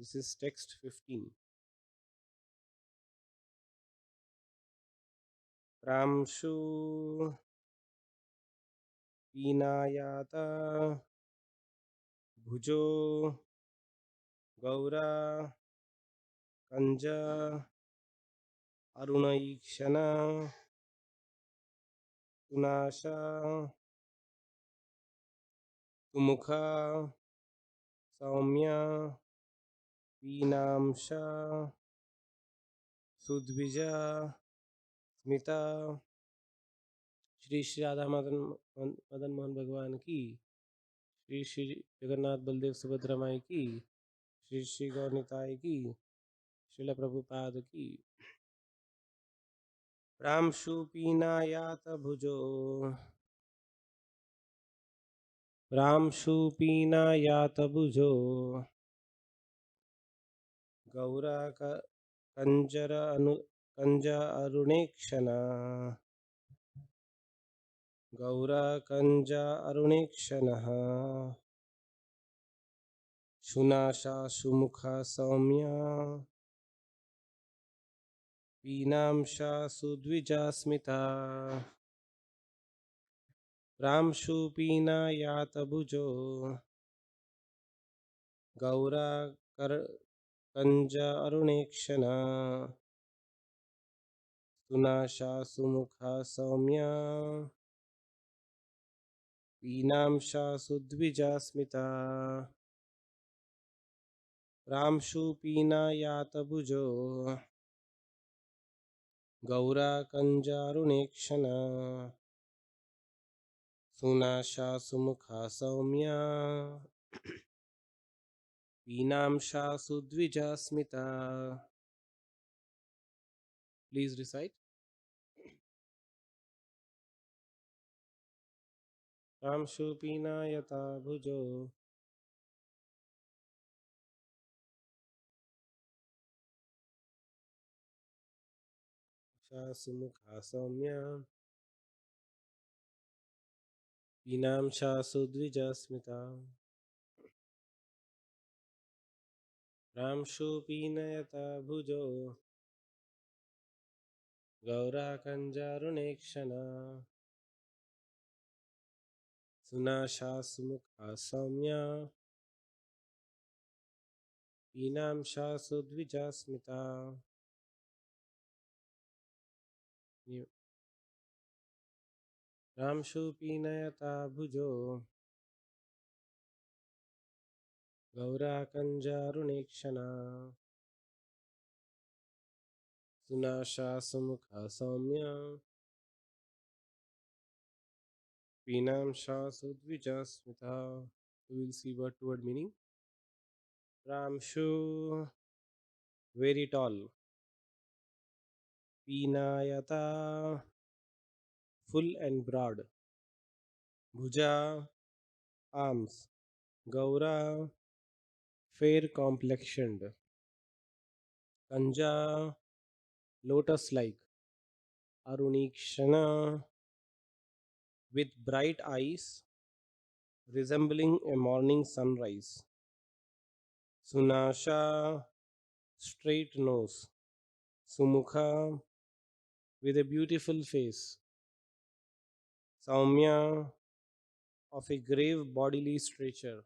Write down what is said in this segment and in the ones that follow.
This is text 15. Pramshu Pinayata Bhujo Gaura Kanja Arunaikshana Tunasha Tumukha Saumya Pinamsha Sudvija Smita Shri Shri Radha Madan Mohan भगवान की, श्री श्री जगन्नाथ बलदेव सुभद्रा माई की, श्री श्री गौरनिताय की, श्रील प्रभुपाद की। रामशु पीनायात भुजो रामशु पीनायात भुजो गौरा कंज अरुणेक्षणा गौरा कंज अरुणेक्षणः शुनाशा सुमुखा सौम्या पीनांशा सुद्विजा स्मिता रामशु पीनायात भुजो गौरा कंज अरुणेक्षणा सुनाशा सुमुखा Saumya पीनांशा सुद्विजा Smita रामशु पीनायात भुजो Gaura कंजारुणेक्षणा सुनाशा सुमुखा Saumya पीनांशा सुद्विजा Smita. Please recite. रामशु पीनायता भुजो सुमुखा Saumya पीनांशा सुद्विजा Smita रामशु पीनयता भुजो Gaura कंजारुणेक्षणा सुनाशा सुमुखा Saumya पीनांशा सुद्विजा Smita. रामशु पीनयता भुजो Gaura कंजारुणेक्षणा सुनाशा सुमुखा Saumya पीनांशा सुद्विजा Smita. We will see word to word meaning. Ramshu, very tall. Pinayata, full and broad. Bhuja, arms. Gaura, fair complexioned. Kanja, lotus like. Arunikshana, with bright eyes resembling a morning sunrise. Sunasha, straight nose. Sumukha, with a beautiful face. Saumya, of a grave bodily stature.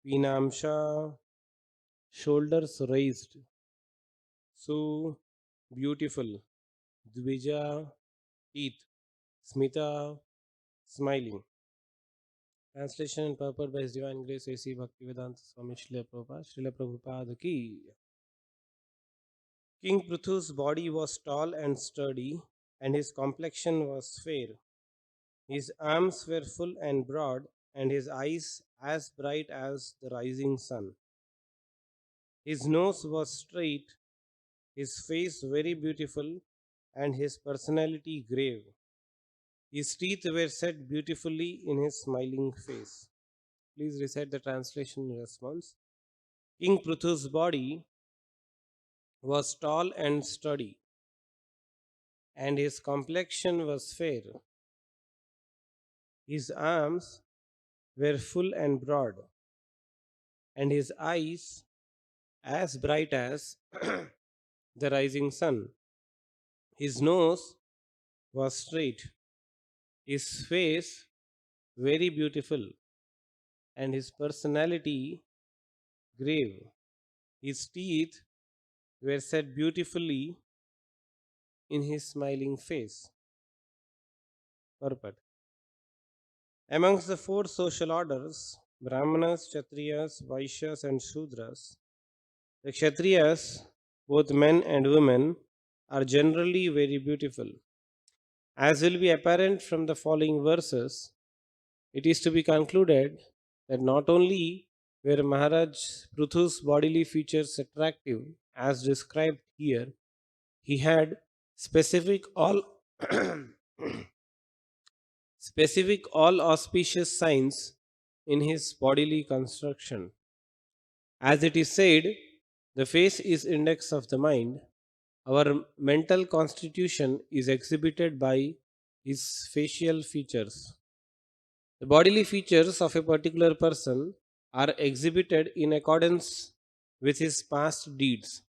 Pinamsha, shoulders raised. Su, beautiful. Dvija, teeth. Smita, smiling. Translation and purport by His Divine Grace A.C. Bhaktivedanta Swami Srila Prabhupada ki. King Pruthu's body was tall and sturdy, and his complexion was fair. His arms were full and broad, and his eyes as bright as the rising sun. His nose was straight, his face very beautiful, and his personality grave. His teeth were set beautifully in his smiling face. Please recite the translation in response. King Pruthu's body was tall and sturdy, and his complexion was fair. His arms were full and broad, and his eyes as bright as the rising sun. His nose was straight, his face very beautiful, and his personality grave. His teeth were set beautifully in his smiling face. Purport. Amongst the four social orders, Brahmanas, Kshatriyas, Vaishyas, and Shudras, the Kshatriyas, both men and women, are generally very beautiful. As will be apparent from the following verses, it is to be concluded that not only were Maharaj Prithu's bodily features attractive, as described here, he had specific all specific all auspicious signs in his bodily construction. As it is said, the face is index of the mind. Our mental constitution is exhibited by his facial features. The bodily features of a particular person are exhibited in accordance with his past deeds.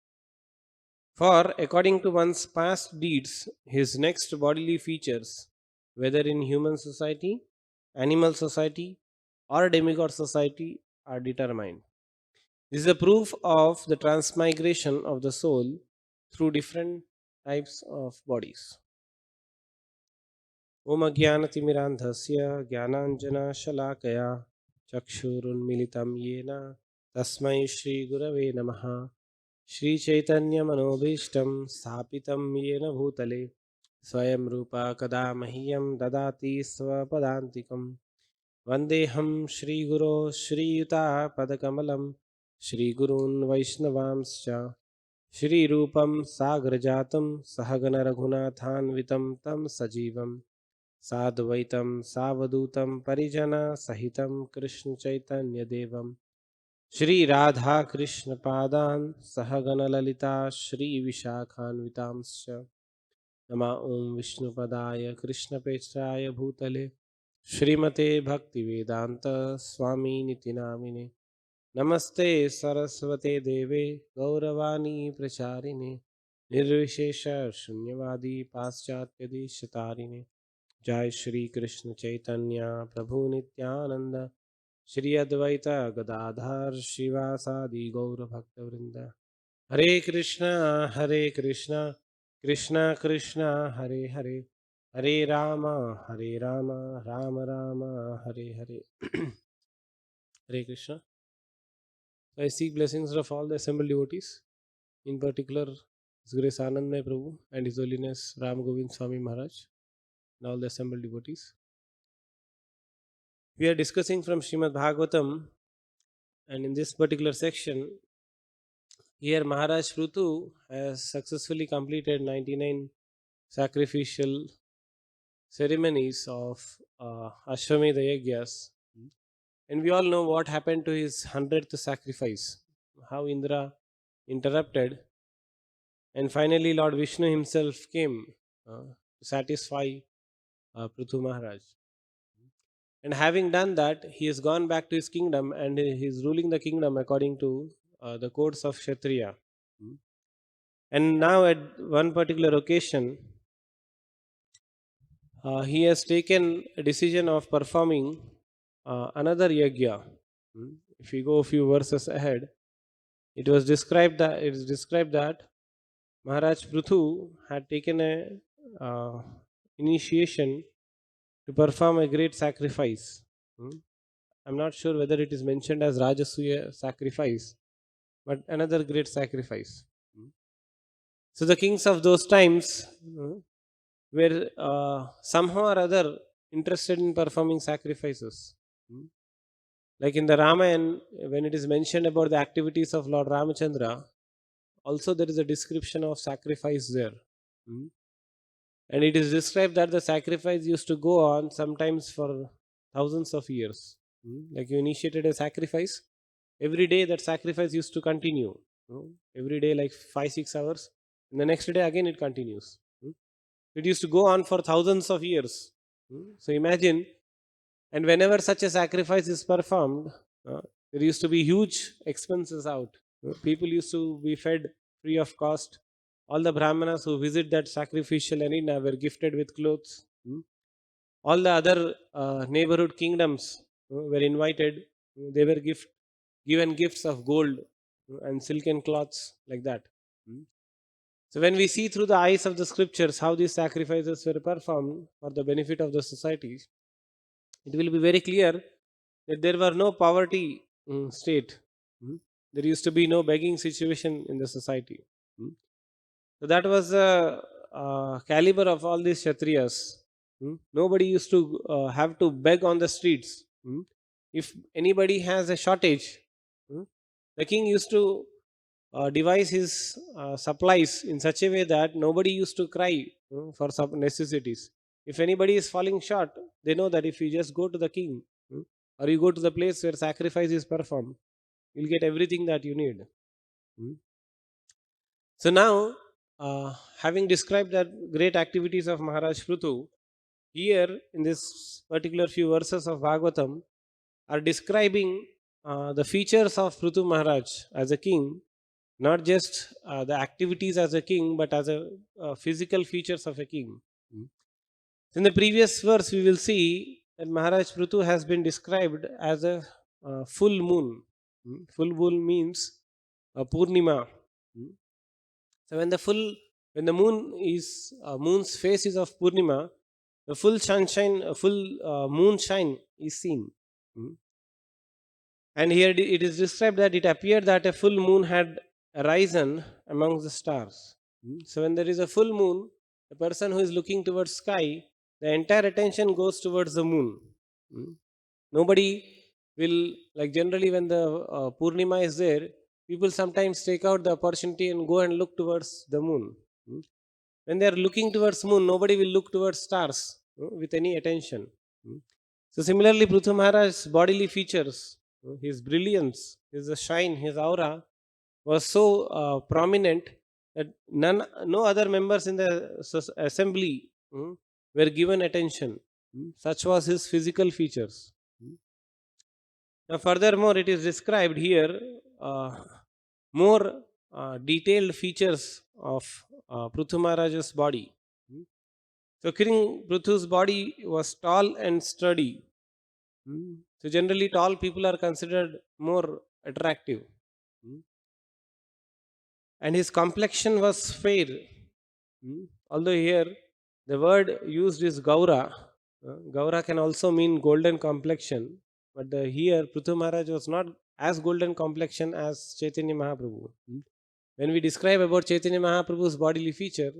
For according to one's past deeds, his next bodily features, whether in human society, animal society, or demigod society, are determined. This is a proof of the transmigration of the soul through different types of bodies. Om Ajnanatimirandhasya Jnananjana Chakshurunmilitam Yena Tasmai Shri Gurave Namaha Shri Chaitanya Manobhishtam Sthapitam Yena Bhutale Swayam Rupa Kada Mahyam Dadati Swapadantikam Vandeham Shri Guru Shri Yuta Padakamalam Shri Gurun Vaishnavamscha Shri Rupam Sagrajatam Sahagana Raghunathanvitam Tam Sajivam Sadvaitam Savadutam Parijana Sahitam Krishna Chaitanya Devam Shri Radha Krishna Padan Sahagana Lalita Shri Vishakhanvitamscha Nama Om Vishnu Padaya Krishna Pechaya Bhutale Shrimate Bhakti Vedanta Swami Niti Namine Namaste Saraswate Deve Gauravani Pracharine Nirvishesha Shunyavadi Paschatya Deshatarine Jai Shri Krishna Chaitanya Prabhu Nityananda Shri Advaita Gadadhar Shivasadi Gaura Bhakta Vrinda Hare Krishna Krishna Krishna Hare Hare Hare Rama Rama Rama Hare Hare Hare Krishna. So I seek blessings of all the assembled devotees, in particular His Grace Anandmay Prabhu and His Holiness Ram Govind Swami Maharaj and all the assembled devotees. We are discussing from Srimad Bhagavatam, and in this particular section, here Maharaj Prithu has successfully completed 99 sacrificial ceremonies of Ashwamedha Yagyas. And we all know what happened to his 100th sacrifice, how Indra interrupted, and finally Lord Vishnu himself came to satisfy Prithu Maharaj. And having done that, he has gone back to his kingdom and he is ruling the kingdom according to the codes of Kshatriya. And now, at one particular occasion, he has taken a decision of performing another yagya. If we go a few verses ahead, it is described that Maharaj Prithu had taken a initiation to perform a great sacrifice. I'm not sure whether it is mentioned as Rajasuya sacrifice, but another great sacrifice. So the kings of those times were somehow or other interested in performing sacrifices. Like in the Ramayana, when it is mentioned about the activities of Lord Ramachandra, also there is a description of sacrifice there. And it is described that the sacrifice used to go on sometimes for thousands of years. Like you initiated a sacrifice, every day that sacrifice used to continue. Every day, like 5-6 hours, and the next day again it continues. It used to go on for thousands of years. So imagine, and whenever such a sacrifice is performed, There used to be huge expenses out. People used to be fed free of cost. All the Brahmanas who visit that sacrificial arena were gifted with clothes. All the other neighborhood kingdoms were invited. They were given gifts of gold and silken cloths like that. Mm. So when we see through the eyes of the scriptures how these sacrifices were performed for the benefit of the society, it will be very clear that there were no poverty state. Mm. There used to be no begging situation in the society. Mm. So that was the caliber of all these Kshatriyas. Nobody used to have to beg on the streets. If anybody has a shortage, mm, the king used to devise his supplies in such a way that nobody used to cry for some necessities. If anybody is falling short, they know that if you just go to the king, mm, or you go to the place where sacrifice is performed, you'll get everything that you need. Mm. So now, having described that great activities of Maharaj Prutu, here in this particular few verses of Bhagavatam are describing the features of Prutu Maharaj as a king, not just the activities as a king, but as a physical features of a king. Mm. In the previous verse, we will see that Maharaj Prutu has been described as a full moon. Full moon means a Purnima. Mm. So when the moon is moon's face is of Purnima, the full sunshine, full moonshine is seen. Mm. And here it is described that it appeared that a full moon had arisen among the stars. So when there is a full moon, the person who is looking towards sky, the entire attention goes towards the moon. Mm. Nobody will, like generally when the Purnima is there, people sometimes take out the opportunity and go and look towards the moon. Mm. When they are looking towards moon, nobody will look towards stars with any attention. Mm. So similarly, Prithu Maharaj's bodily features, his brilliance, his shine, his aura was so prominent that no other members in the assembly were given attention. Such was his physical features. Mm. Now, furthermore, it is described here more detailed features of Prithu Maharaj's body. Mm. So, King Prithu's body was tall and sturdy. So, generally, tall people are considered more attractive. Mm. And his complexion was fair. Although here the word used is Gaura. Gaura can also mean golden complexion, but here Prithu Maharaj was not as golden complexion as Chaitanya Mahaprabhu. When we describe about Chaitanya Mahaprabhu's bodily feature,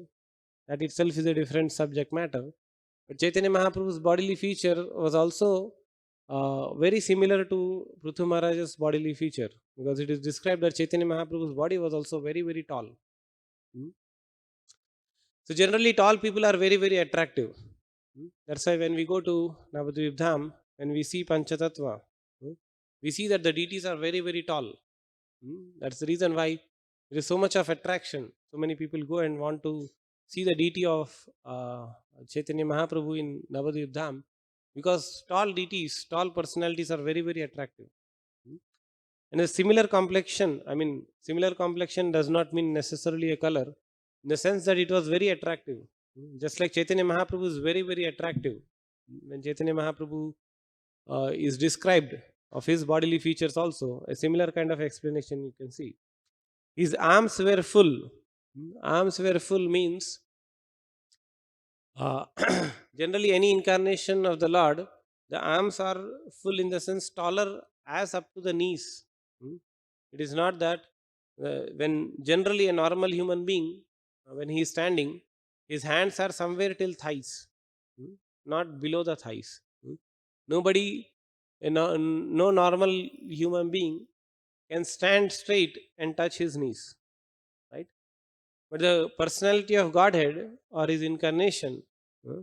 that itself is a different subject matter. But Chaitanya Mahaprabhu's bodily feature was also very similar to Prithu Maharaj's bodily feature, because it is described that Chaitanya Mahaprabhu's body was also very, very tall. Hmm. So generally, tall people are very, very attractive. That's why when we go to Navadvip Dham, when we see Panchatattva, we see that the deities are very, very tall. That's the reason why there is so much of attraction. So many people go and want to see the deity of Chaitanya Mahaprabhu in Navadvip Dham, because tall deities, tall personalities are very, very attractive. Hmm. And a similar complexion, I mean, similar complexion does not mean necessarily a color, in the sense that it was very attractive. Just like Chaitanya Mahaprabhu is very, very attractive. When Chaitanya Mahaprabhu is described of his bodily features also, a similar kind of explanation you can see. His arms were full. Arms were full means uh, generally any incarnation of the Lord, the arms are full in the sense taller as up to the knees. Hmm. It is not that when generally a normal human being, when he is standing, his hands are somewhere till thighs, not below the thighs. Nobody, no normal human being can stand straight and touch his knees, right? But the personality of Godhead or his incarnation, uh,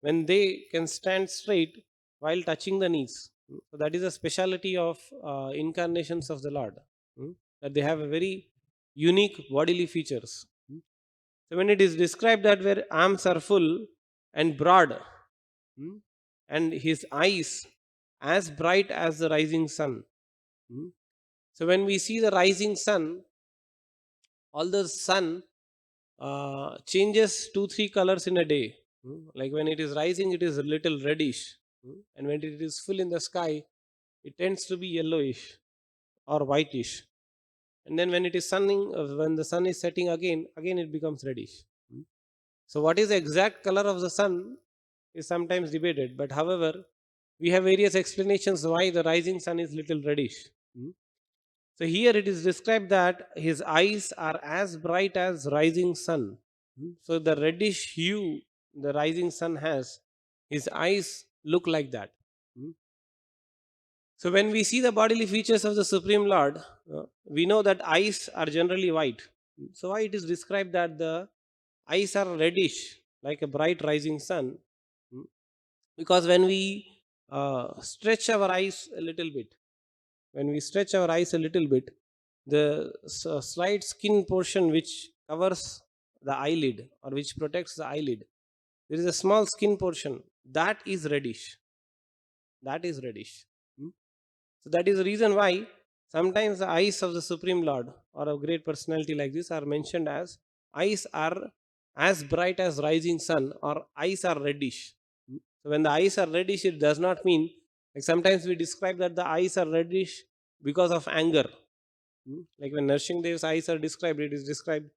when they can stand straight while touching the knees, so that is a speciality of incarnations of the Lord, that they have a very unique bodily features. So when it is described that where arms are full and broad, and his eyes as bright as the rising sun, Mm. So when we see the rising sun, all the sun changes 2 3 colors in a day. Like when it is rising, it is a little reddish. And when it is full in the sky, it tends to be yellowish or whitish. And then when it is sunning, when the sun is setting again it becomes reddish. Mm. So what is the exact color of the sun is sometimes debated, but however, we have various explanations why the rising sun is little reddish. Mm. So here it is described that his eyes are as bright as rising sun. So the reddish hue the rising sun has, his eyes look like that. Hmm. So when we see the bodily features of the Supreme Lord, we know that eyes are generally white. So why it is described that the eyes are reddish like a bright rising sun? Hmm. Because when we stretch our eyes a little bit, when we stretch our eyes a little bit, the slight skin portion which covers the eyelid or which protects the eyelid, there is a small skin portion that is reddish. That is reddish. Hmm. So that is the reason why sometimes the eyes of the Supreme Lord or a great personality like this are mentioned as eyes are as bright as rising sun or eyes are reddish. Hmm. So when the eyes are reddish, it does not mean, like sometimes we describe that the eyes are reddish because of anger. Like when Narshing Dev's eyes are described, it is described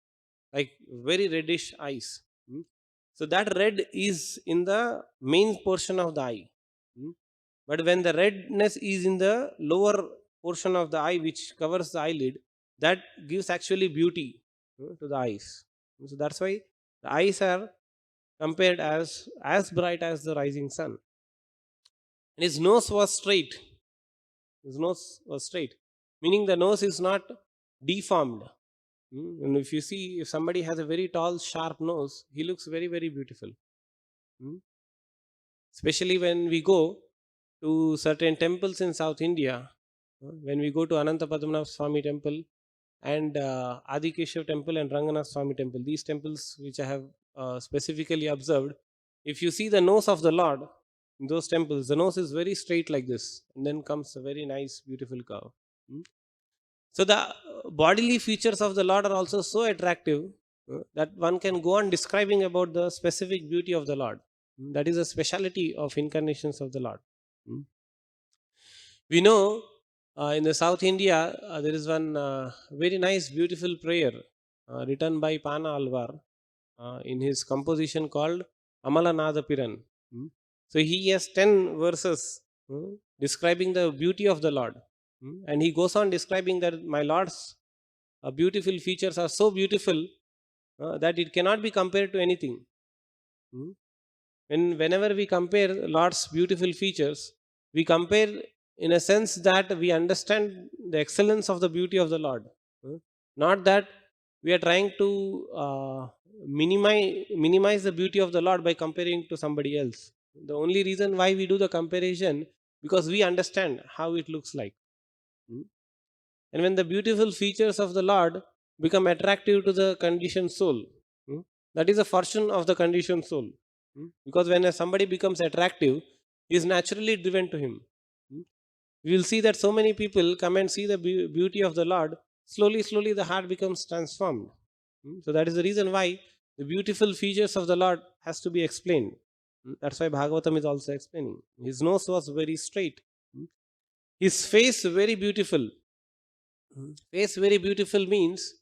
like very reddish eyes. Mm. So that red is in the main portion of the eye. Mm. But when the redness is in the lower portion of the eye, which covers the eyelid, that gives actually beauty to the eyes. So that's why the eyes are compared as bright as the rising sun. And his nose was straight. His nose was straight, meaning the nose is not deformed. And if you see, if somebody has a very tall, sharp nose, he looks very, very beautiful. Mm. Especially when we go to certain temples in South India, when we go to Anantapadmanabh Swami temple and Adikeshav temple and Ranganath Swami temple, these temples which I have specifically observed, if you see the nose of the Lord in those temples, the nose is very straight like this, and then comes a very nice, beautiful curve. Mm. So the bodily features of the Lord are also so attractive that one can go on describing about the specific beauty of the Lord. That is a speciality of incarnations of the Lord. Mm. We know in the South India there is one very nice, beautiful prayer written by Pana Alvar in his composition called Amalanada Piran. Mm. So he has 10 verses describing the beauty of the Lord. And he goes on describing that my Lord's beautiful features are so beautiful that it cannot be compared to anything. Hmm. Whenever we compare Lord's beautiful features, we compare in a sense that we understand the excellence of the beauty of the Lord. Hmm. Not that we are trying to minimize the beauty of the Lord by comparing to somebody else. The only reason why we do the comparison because we understand how it looks like. Hmm. And when the beautiful features of the Lord become attractive to the conditioned soul, hmm, that is a fortune of the conditioned soul. Because when somebody becomes attractive, he is naturally driven to him. Hmm. We will see that so many people come and see the beauty of the Lord. Slowly, slowly, the heart becomes transformed. So that is the reason why the beautiful features of the Lord has to be explained. That's why Bhagavatam is also explaining. His nose was very straight. Hmm. His face very beautiful. Face very beautiful means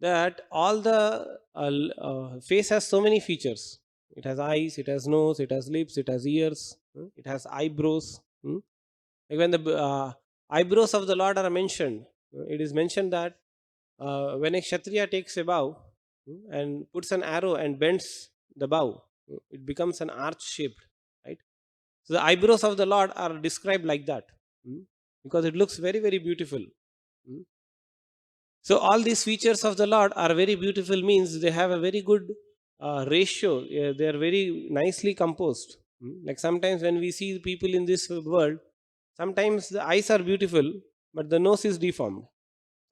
that all the face has so many features. It has eyes, it has nose, it has lips, it has ears, it has eyebrows. Like when the eyebrows of the Lord are mentioned, it is mentioned that when a Kshatriya takes a bow and puts an arrow and bends the bow, it becomes an arch shaped, right? So the eyebrows of the Lord are described like that because it looks very, very beautiful. Mm. So all these features of the Lord are very beautiful means they have a very good ratio. They are very nicely composed. Like sometimes when we see people in this world, sometimes the eyes are beautiful, but the nose is deformed.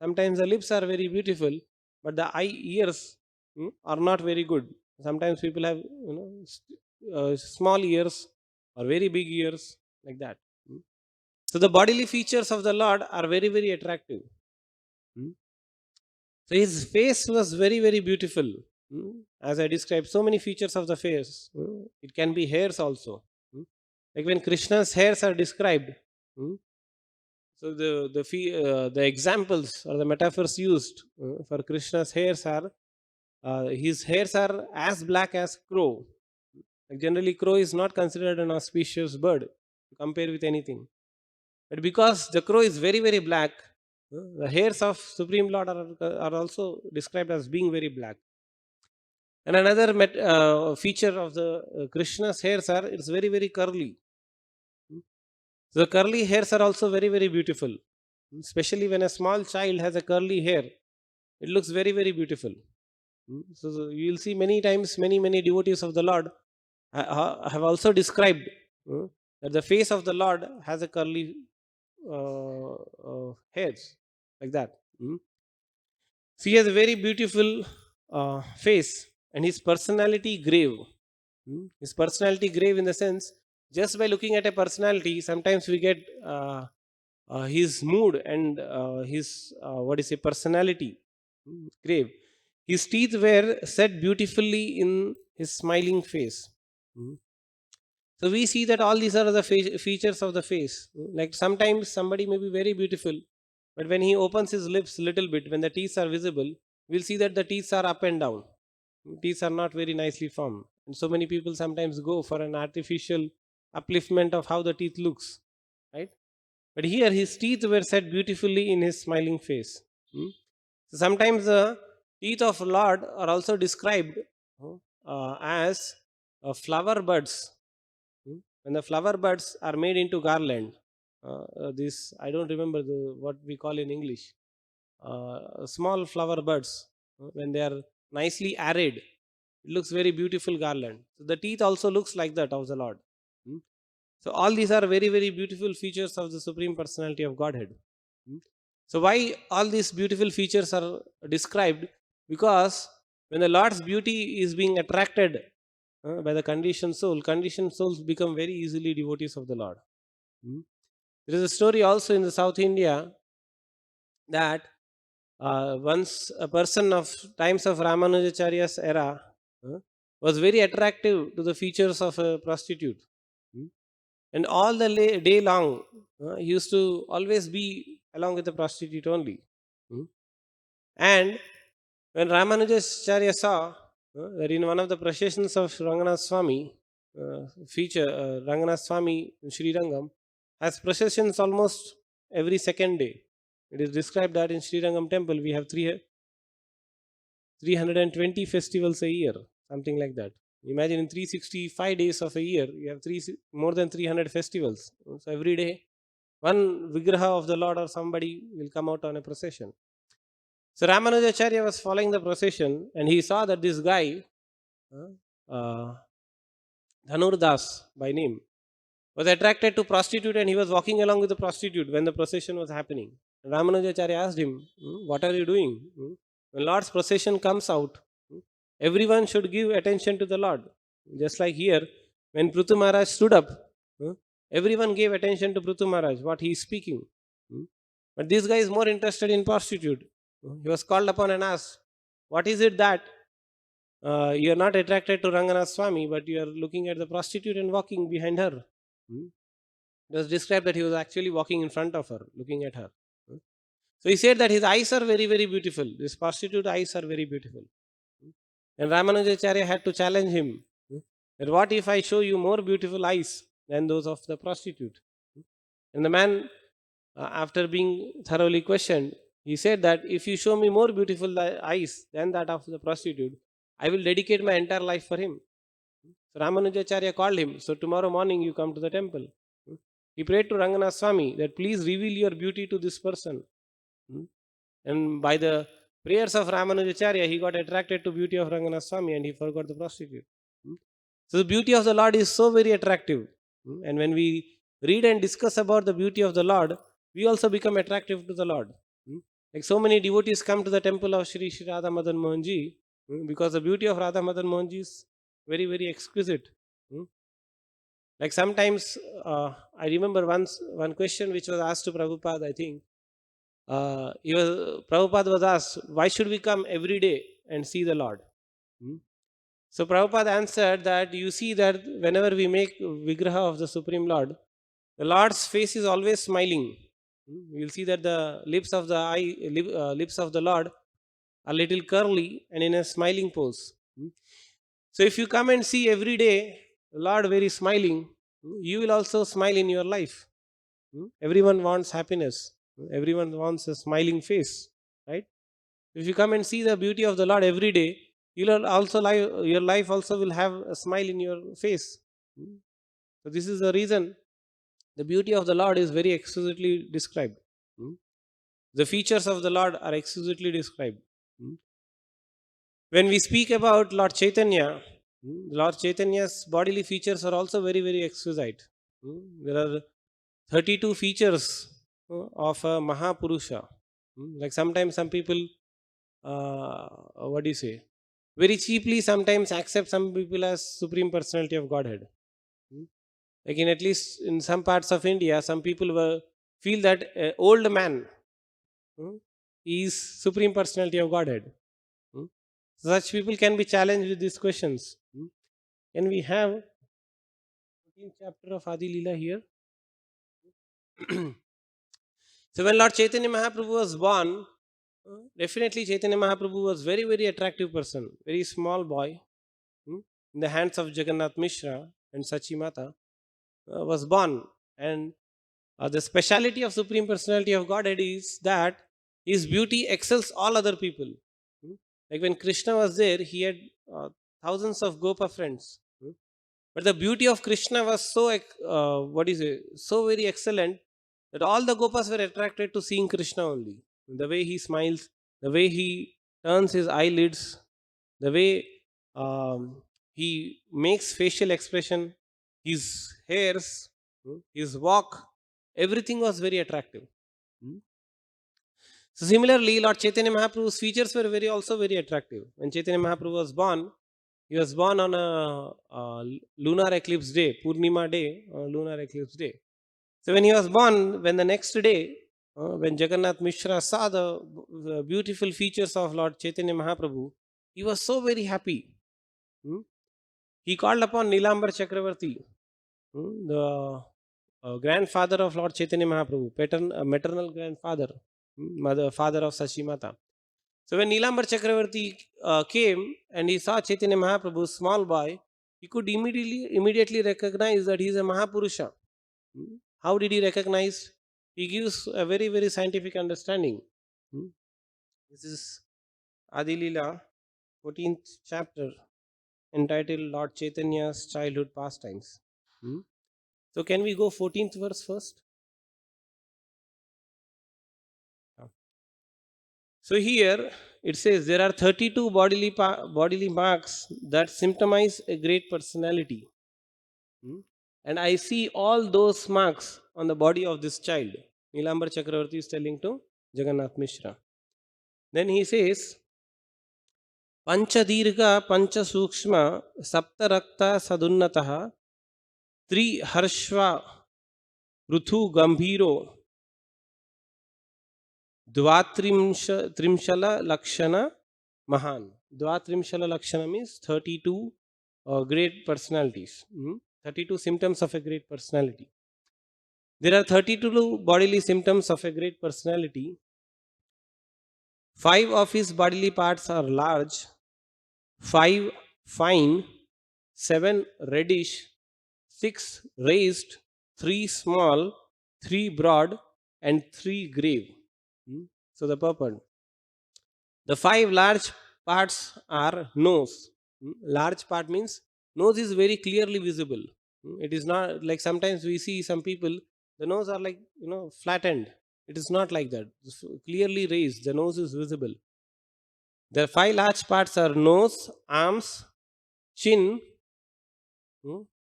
Sometimes the lips are very beautiful, but the eye ears are not very good. Sometimes people have small ears or very big ears like that. So the bodily features of the Lord are very, very attractive. Hmm. So his face was very, very beautiful. As I described, so many features of the face. It can be hairs also. Hmm. Like when Krishna's hairs are described. hmm, So the examples or the metaphors used for Krishna's hairs are his hairs are as black as crow. Like generally, crow is not considered an auspicious bird to compare with anything. But because the crow is very, very black, the hairs of Supreme Lord are also described as being very black. And another feature of the Krishna's hairs are it's very, very curly. Hmm. So the curly hairs are also very, very beautiful. Especially when a small child has a curly hair, it looks very, very beautiful. So you will see many times, many devotees of the Lord have also described that the face of the Lord has a curly hairs like that. So he has a very beautiful face, and his personality grave. His personality grave in the sense, just by looking at a personality, sometimes we get his mood and his what is a personality grave. His teeth were set beautifully in his smiling face. Mm. So we see that all these are the features of the face. Like sometimes somebody may be very beautiful, but when he opens his lips little bit, when the teeth are visible, we'll see that the teeth are up and down. Teeth are not very nicely formed. And so many people sometimes go for an artificial upliftment of how the teeth looks, right? But here his teeth were set beautifully in his smiling face. Hmm. So sometimes the teeth of Lord are also described as flower buds. When the flower buds are made into garland, this I don't remember what we call in English. Small flower buds when they are nicely arrayed, it looks very beautiful garland. So the teeth also looks like that of the Lord. Hmm. So all these are very, very beautiful features of the Supreme Personality of Godhead. Hmm. So why all these beautiful features are described? Because when the Lord's beauty is being attracted by the conditioned souls become very easily devotees of the Lord. Hmm. There is a story also in the South India that once a person of times of Ramanujacharya's era uh, was very attractive to the features of a prostitute. Hmm. And all the day long, he used to always be along with the prostitute only. Hmm. And when Ramanujacharya saw that in one of the processions of Ranganath Swami, Ranganath Swami in Sri Rangam has processions almost every second day. It is described that in Sri Rangam temple we have 320 festivals a year, something like that. Imagine in 365 days of a year, you have more than 300 festivals. So every day, one Vigraha of the Lord or somebody will come out on a procession. So Ramanujacharya was following the procession and he saw that this guy, uh, Dhanurdas by name, was attracted to prostitute and he was walking along with the prostitute when the procession was happening. Ramanujacharya asked him, what are you doing? When Lord's procession comes out, everyone should give attention to the Lord. Just like here, when Prithu Maharaj stood up, hmm, everyone gave attention to Prithu Maharaj, what he is speaking. Hmm. But this guy is more interested in prostitute. He was called upon and asked, what is it that you are not attracted to Ranganath Swami, but you are looking at the prostitute and walking behind her? Hmm. It was described that he was actually walking in front of her, looking at her. Hmm. So he said that his eyes are very, very beautiful. This prostitute eyes are very beautiful. And Ramanujacharya had to challenge him. That what if I show you more beautiful eyes than those of the prostitute? And the man, after being thoroughly questioned, he said that if you show me more beautiful eyes than that of the prostitute, I will dedicate my entire life for him. So Ramanujacharya called him. So tomorrow morning you come to the temple. He prayed to Ranganath Swami that please reveal your beauty to this person. And by the prayers of Ramanujacharya, he got attracted to beauty of Ranganath Swami and he forgot the prostitute. So the beauty of the Lord is so very attractive. And when we read and discuss about the beauty of the Lord, we also become attractive to the Lord. Like so many devotees come to the temple of Shri Radha Madan Mohanji because the beauty of Radha Madan Mohanji is very, very exquisite. Like sometimes, I remember once one question which was asked to Prabhupada, I think. Prabhupada was asked, why should we come every day and see the Lord? Hmm? So Prabhupada answered that you see that whenever we make Vigraha of the Supreme Lord, the Lord's face is always smiling. You'll see that the lips of the Lord are little curly and in a smiling pose. So if you come and see every day the Lord very smiling, you will also smile in your life. Everyone wants happiness. Everyone wants a smiling face, right? If you come and see the beauty of the Lord every day, your life also will have a smile in your face. So this is the reason the beauty of the Lord is very exquisitely described. Hmm. The features of the Lord are exquisitely described. Hmm. When we speak about Lord Chaitanya, Lord Chaitanya's bodily features are also very, very exquisite. There are 32 features of a Mahapurusha. Like sometimes some people, what do you say, very cheaply sometimes accept some people as Supreme Personality of Godhead. Hmm. Like in at least in some parts of India, some people feel that old man is Supreme Personality of Godhead. Hmm. Such people can be challenged with these questions. Can we have 14th chapter of Adi Leela here? So when Lord Chaitanya Mahaprabhu was born, definitely Chaitanya Mahaprabhu was very, very attractive person, very small boy, hmm, in the hands of Jagannath Mishra and Sachi Mata, was born. And the speciality of Supreme Personality of Godhead is that his beauty excels all other people. Hmm. Like when Krishna was there, he had thousands of Gopa friends. But the beauty of Krishna was what is it, so very excellent that all the Gopas were attracted to seeing Krishna only. The way he smiles, the way he turns his eyelids, the way he makes facial expression, his hairs, his walk, everything was very attractive. Hmm. So similarly, Lord Chaitanya Mahaprabhu's features were very also very attractive. When Chaitanya Mahaprabhu was born, he was born on a lunar eclipse day, Purnima day, lunar eclipse day. So when he was born, when the next day, when Jagannath Mishra saw the beautiful features of Lord Chaitanya Mahaprabhu, he was so very happy. Hmm. He called upon Nilambar Chakravarti, the grandfather of Lord Chaitanya Mahaprabhu, maternal grandfather, father of Sachimata. So when Nilambar Chakravarti came and he saw Chaitanya Mahaprabhu, small boy, he could immediately recognize that he is a Mahapurusha. How did he recognize? He gives a very, very scientific understanding. Hmm. This is Adi Leela, 14th chapter, entitled Lord Chaitanya's Childhood Pastimes. Hmm. So can we go 14th verse first? So here it says there are 32 bodily marks that symptomize a great personality. Hmm. And I see all those marks on the body of this child. Nilambar Chakravarti is telling to Jagannath Mishra. Then he says, पंचदीर्घ पंचसूक्ष्म सप्तरक्त सदुन्नतः त्रिहर्ष्व Prithu गंभीरो द्वात्रिंशल लक्षण महान. Dvatrimshala Lakshana means 32 great personalities. 32 symptoms of a great personality. There are 32 bodily symptoms of a great personality. 5 of his bodily parts are large, 5 fine, 7 reddish, 6 raised, 3 small, 3 broad, and 3 grave. Hmm. So the purport. The 5 large parts are nose. Large part means nose is very clearly visible. It is not like sometimes we see some people, the nose are like, flattened. It is not like that. It's clearly raised. The nose is visible. The 5 large parts are nose, arms, chin.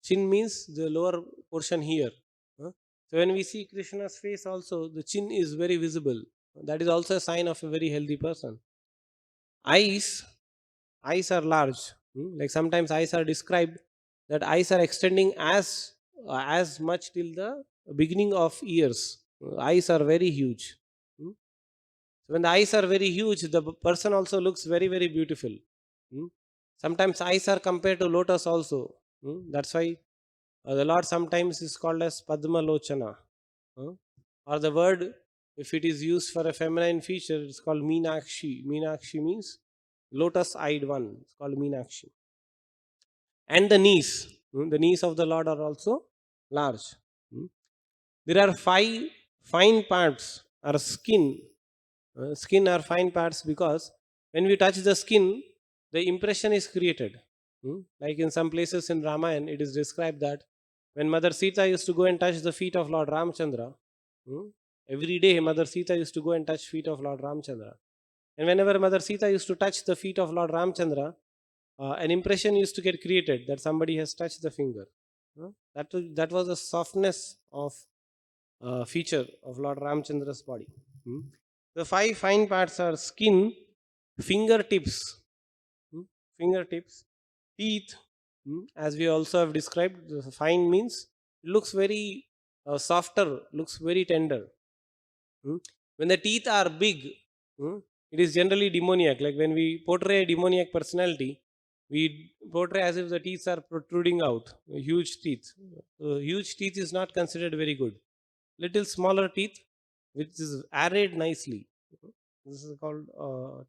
Chin means the lower portion here. So when we see Krishna's face also, the chin is very visible. That is also a sign of a very healthy person. Eyes, eyes are large. Like sometimes eyes are described that eyes are extending as as much till the beginning of ears. Eyes are very huge. Hmm. So when the eyes are very huge, the person also looks very, very beautiful. Hmm. Sometimes eyes are compared to lotus also. That's why the Lord sometimes is called as Padma Lochana. Huh? Or the word, if it is used for a feminine feature, it's called Meenakshi. Meenakshi means lotus eyed one. It's called Meenakshi. And the knees. The knees of the Lord are also large. Hmm. There are five fine parts or skin. Skin are fine parts because when we touch the skin, the impression is created. Like in some places in Ramayana, it is described that when Mother Sita used to go and touch the feet of Lord Ramchandra, hmm, every day Mother Sita used to go and touch feet of Lord Ramchandra. And whenever Mother Sita used to touch the feet of Lord Ramchandra, an impression used to get created that somebody has touched the finger. That was the softness of feature of Lord Ramchandra's body. Hmm. The five fine parts are skin, fingertips, hmm, fingertips, teeth. As we also have described, the fine means it looks very softer, looks very tender. Hmm. When the teeth are big, hmm, it is generally demoniac. Like when we portray a demoniac personality, we portray as if the teeth are protruding out, huge teeth. Huge teeth is not considered very good. Little smaller teeth, which is arrayed nicely. This is called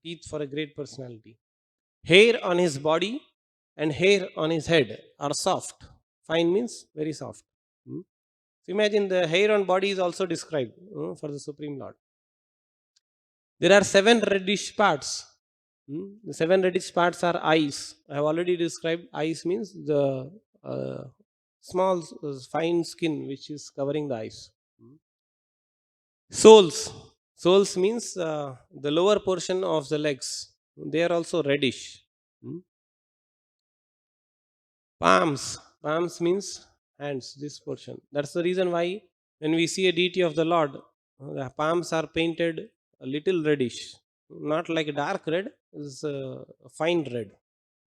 teeth for a great personality. Hair on his body and hair on his head are soft. Fine means very soft. Hmm. So imagine the hair on body is also described for the Supreme Lord. There are seven reddish parts. The seven reddish parts are eyes. I have already described eyes means the small fine skin which is covering the eyes. Soles. Soles means the lower portion of the legs. They are also reddish. Hmm. Palms. Palms means hands, this portion. That's the reason why when we see a deity of the Lord, the palms are painted a little reddish. Not like a dark red, it's a fine red.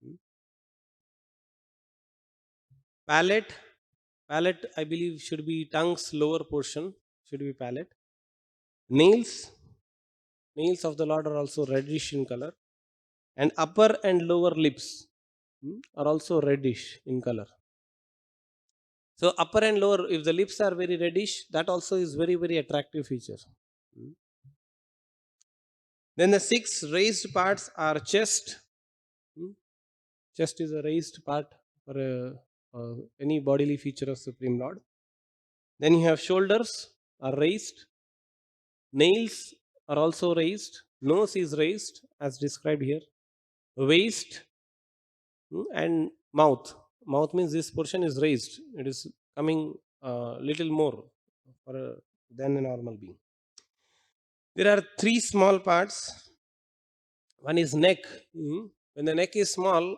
Hmm. Palate. Palate, I believe, should be tongue's lower portion, should be palate. Nails. Nails of the Lord are also reddish in color. And upper and lower lips are also reddish in color. So upper and lower, if the lips are very reddish, that also is very, very attractive feature. Hmm. Then the six raised parts are chest. Hmm. Chest is a raised part for any bodily feature of Supreme Lord. Then you have shoulders are raised. Nails are also raised. Nose is raised as described here. Waist and mouth. Mouth means this portion is raised. It is coming little more than a normal being. There are three small parts. One is neck. When the neck is small,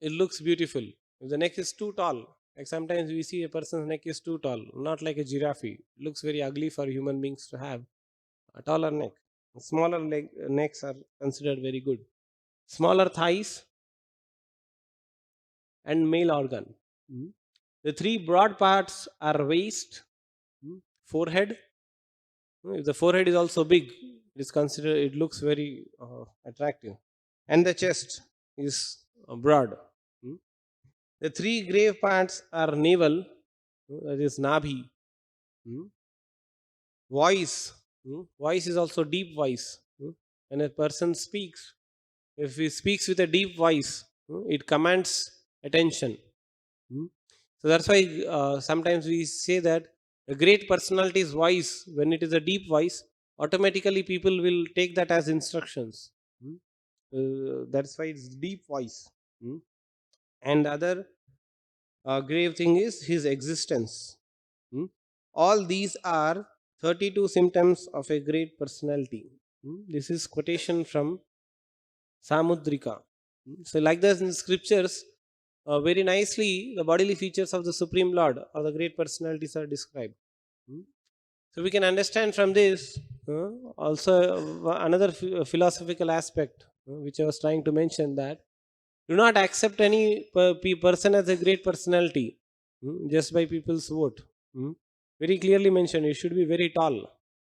it looks beautiful. If the neck is too tall, like sometimes we see a person's neck is too tall, not like a giraffe. It looks very ugly for human beings to have a taller neck. Smaller necks are considered very good. Smaller thighs and male organ. The three broad parts are waist, forehead. If the forehead is also big, it is considered. It looks very attractive, and the chest is broad. Hmm. The three grave parts are navel, that is nabhi. Hmm. Voice, voice is also deep voice. When a person speaks, if he speaks with a deep voice, it commands attention. Hmm. So that's why sometimes we say that a great personality's voice, when it is a deep voice, automatically people will take that as instructions. Hmm. That's why it's deep voice. Hmm. And other grave thing is his existence. Hmm. All these are 32 symptoms of a great personality. This is quotation from Samudrika. So, like this in the scriptures, very nicely the bodily features of the Supreme Lord or the great personalities are described. Hmm. So, we can understand from this also another philosophical aspect which I was trying to mention, that do not accept any person as a great personality just by people's vote. Mm. Very clearly mentioned, it should be very tall.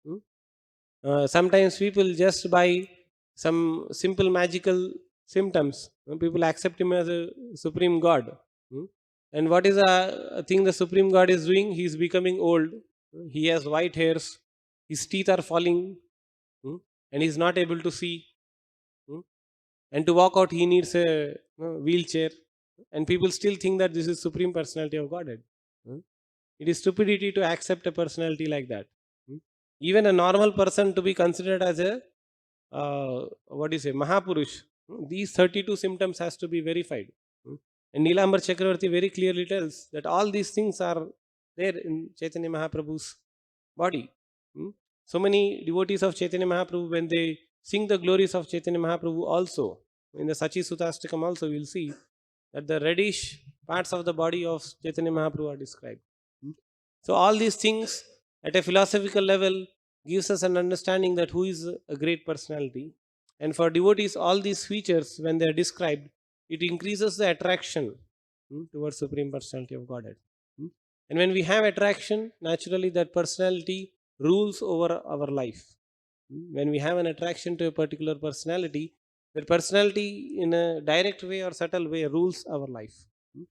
Mm. Sometimes people just by some simple magical symptoms, people accept him as a supreme god. Mm. And what is a thing the supreme god is doing? He is becoming old. He has white hairs. His teeth are falling, and he's not able to see. Mm. And to walk out, he needs a wheelchair. And people still think that this is supreme personality of Godhead. Mm. It is stupidity to accept a personality like that. Mm. Even a normal person to be considered as a what do you say, Mahapurush. These 32 symptoms has to be verified. Mm. And Nilambar Chakravarti very clearly tells that all these things are there in Chaitanya Mahaprabhu's body. Mm. So many devotees of Chaitanya Mahaprabhu, when they sing the glories of Chaitanya Mahaprabhu also, in the Sachi Sutastakam also, we will see that the reddish parts of the body of Chaitanya Mahaprabhu are described. Mm. So all these things at a philosophical level gives us an understanding that who is a great personality. And for devotees, all these features, when they are described, it increases the attraction towards Supreme Personality of Godhead. Mm. And when we have attraction, naturally that personality rules over our life. When we have an attraction to a particular personality, that personality in a direct way or subtle way rules our life. Mm.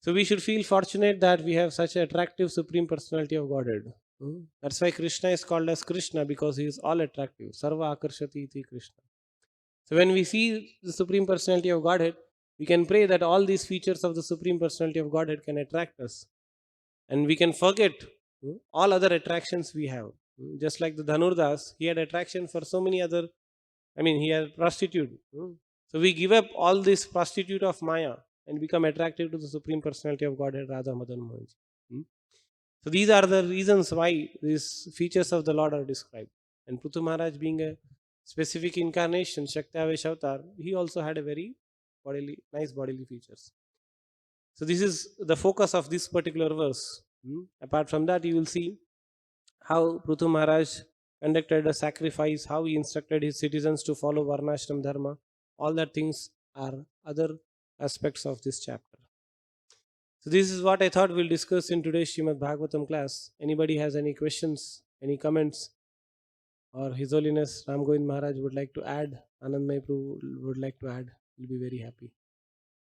So we should feel fortunate that we have such an attractive Supreme Personality of Godhead. That's why Krishna is called as Krishna, because he is all attractive. Sarva Akarshati iti Krishna. So when we see the Supreme Personality of Godhead, we can pray that all these features of the Supreme Personality of Godhead can attract us. And we can forget all other attractions we have. Just like the Dhanurdas, he had attraction for so many other, I mean, he had prostitute. So we give up all this prostitute of Maya and become attractive to the Supreme Personality of Godhead, Radha Madan Mohanji. So these are the reasons why these features of the Lord are described. And Prithu Maharaj being a specific incarnation, Shaktavesh Avatar, he also had a very nice bodily features. So this is the focus of this particular verse. Apart from that, you will see how Prithu Maharaj conducted a sacrifice, how he instructed his citizens to follow Varnashram Dharma. All that things are other aspects of this chapter. So this is what I thought we'll discuss in today's Srimad Bhagavatam class. Anybody has any questions, any comments, or His Holiness Ram Govind Maharaj would like to add, Anand Mai Prabhu would like to add, we'll be very happy.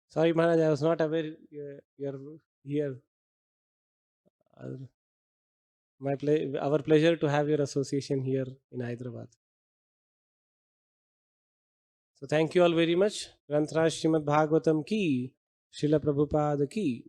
Sorry Maharaj, I was not aware you're here. Uh, our pleasure to have your association here in Hyderabad. So thank you all very much. Granth Raj Srimad Bhagavatam ki, Srila Prabhupada ki.